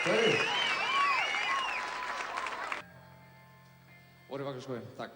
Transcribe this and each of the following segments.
Sorry. Ory Wagrzeskowie, tak.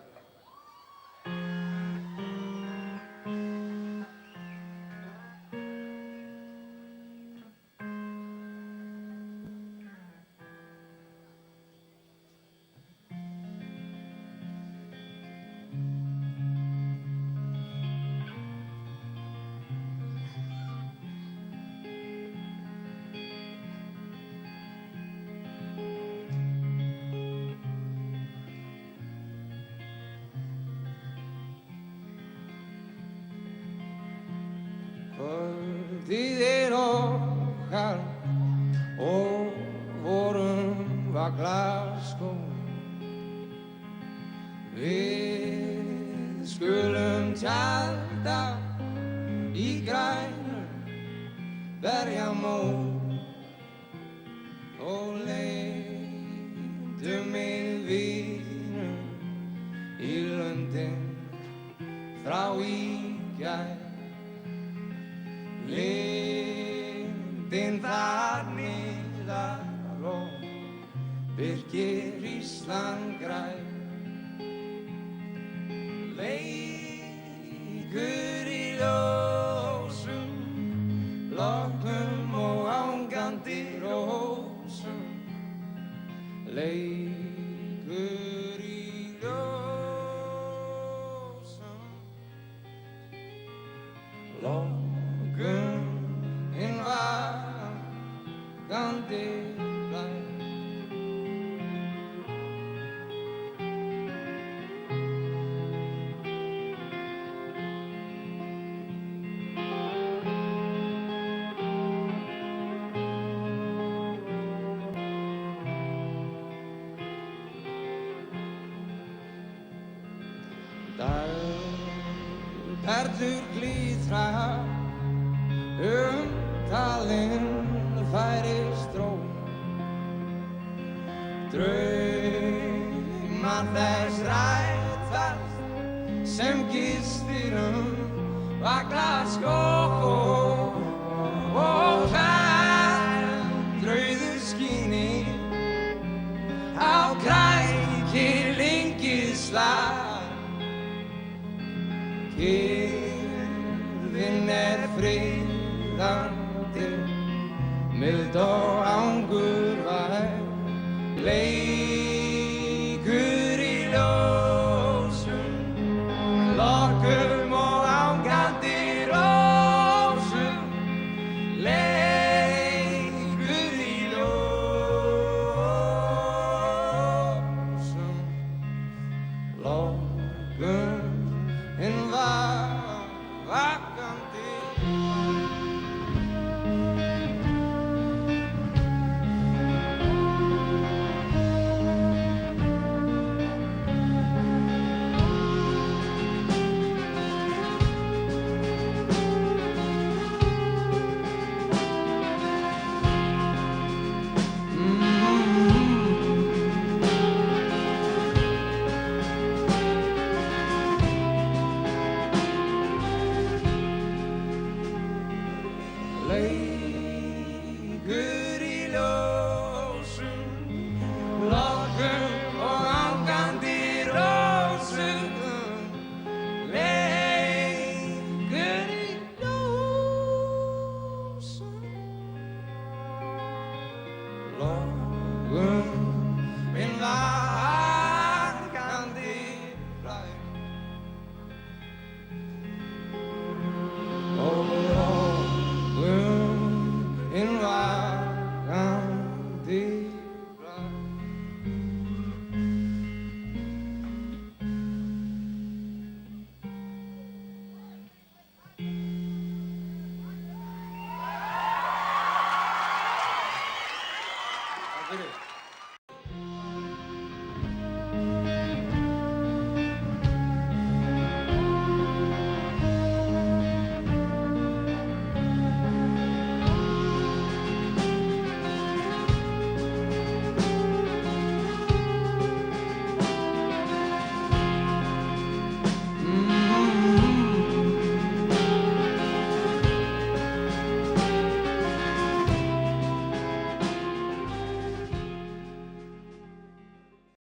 Kvöldið okkar og vorum var Glasgow. Við skulum tjalda í grænum berjamót og leitum við vínum í löndin frá í gær. Lindin þar niðar og byrgir Ísland græn. Leikur í ljósum, lognum og hangandi rósum. Leikur í ljósum, hinn vakandi blær. Perlur glitra talinn færist róm. Draumar þess rætast sem gistir var Glasgow og rauðu skíni á krækir lengislag. Kyrrðin friðandi, mild og angurvær. Leikur í ljósum, lokum og hangandi rósum. Leikur í ljósum, lokum hinn vakandi. Leikur í ljósum, lokum og hangandi rósum. Leikur í ljósum, lokum hinn vakandi blær. Hinn vakandi blær. Takk fyrir.